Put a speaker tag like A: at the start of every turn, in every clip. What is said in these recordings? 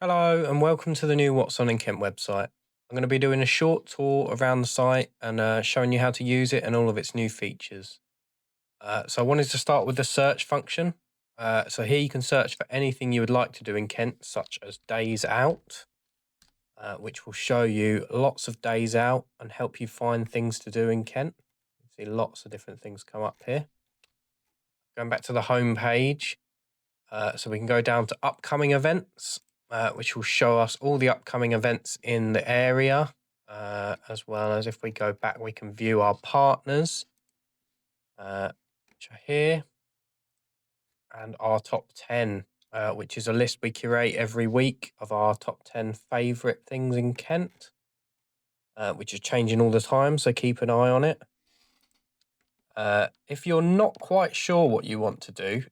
A: Hello and welcome to the new What's on in Kent website. I'm going to be doing a short tour around the site and showing you how to use it and all of its new features. So I wanted to start with the search function. So here you can search for anything you would like to do in Kent, such as days out, which will show you lots of days out and help you find things to do in Kent. You see lots of different things come up here. Going back to the home page, so we can go down to upcoming events, which will show us all the upcoming events in the area, as well as if we go back, we can view our partners, which are here, and our top 10, which is a list we curate every week of our top 10 favourite things in Kent, which is changing all the time, so keep an eye on it. If you're not quite sure what you want to do,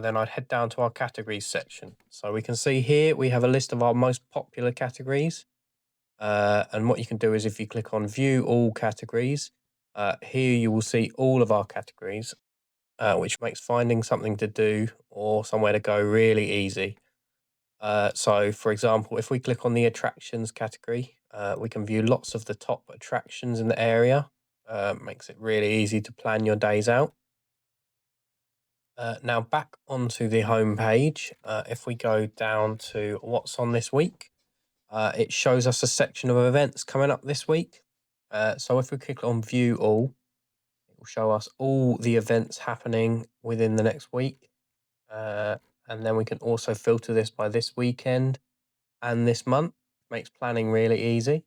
A: then I'd head down to our categories section. So we can see here we have a list of our most popular categories. And what you can do is if you click on view all categories, here you will see all of our categories, which makes finding something to do or somewhere to go really easy. So for example, if we click on the attractions category, we can view lots of the top attractions in the area. Makes it really easy to plan your days out. Now back onto the home page, if we go down to what's on this week, it shows us a section of events coming up this week. So if we click on view all, it will show us all the events happening within the next week. And then we can also filter this by this weekend and this month. Makes planning really easy.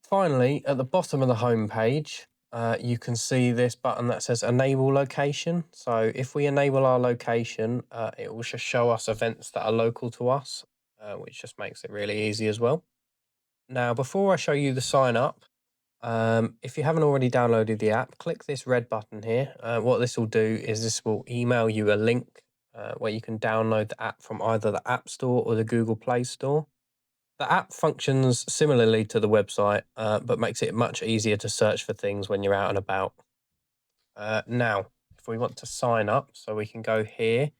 A: Finally, at the bottom of the home page, you can see this button that says enable location. So if we enable our location, it will just show us events that are local to us, which just makes it really easy as well. Now, before I show you the sign up, if you haven't already downloaded the app, click this red button here. What this will do is this will email you a link where you can download the app from either the App Store or the Google Play Store. The app functions similarly to the website, but makes it much easier to search for things when you're out and about. Now, if we want to sign up, so we can go here,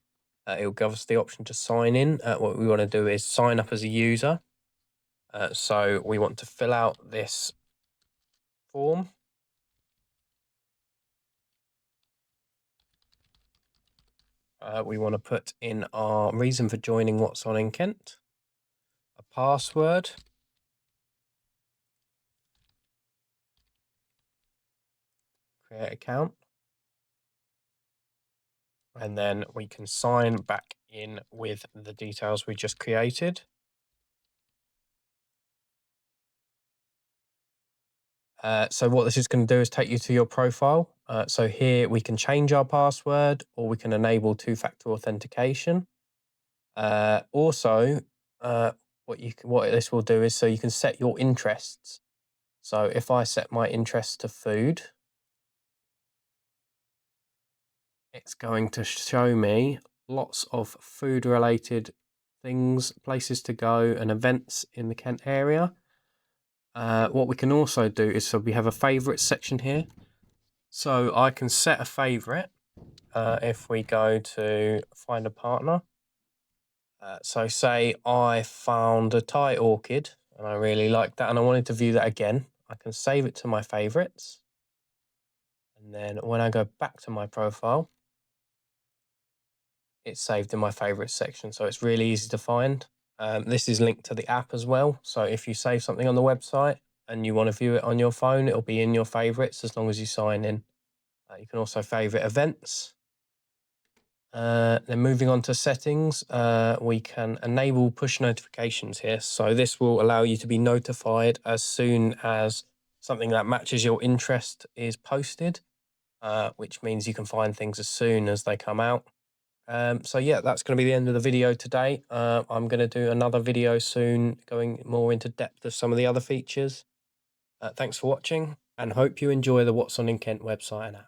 A: it will give us the option to sign in. What we want to do is sign up as a user. So we want to fill out this form. We want to put in our reason for joining What's On in Kent, a password, create account, and then we can sign back in with the details we just created. So what this is going to do is take you to your profile. So here we can change our password or we can enable two-factor authentication. Also, what this will do is so you can set your interests. So if I set my interest to food, it's going to show me lots of food related things, places to go and events in the Kent area. What we can also do is, so we have a favourite section here. So I can set a favourite if we go to find a partner. So say I found a Thai orchid and I really liked that and I wanted to view that again. I can save it to my favourites. And then when I go back to my profile, it's saved in my favourites section. So it's really easy to find. This is linked to the app as well. So if you save something on the website and you want to view it on your phone, it'll be in your favourites as long as you sign in. You can also favourite events. Then moving on to settings, we can enable push notifications here. So this will allow you to be notified as soon as something that matches your interest is posted, which means you can find things as soon as they come out. So yeah, that's going to be the end of the video today. I'm going to do another video soon going more into depth of some of the other features. Thanks for watching and hope you enjoy the What's On in Kent website and app.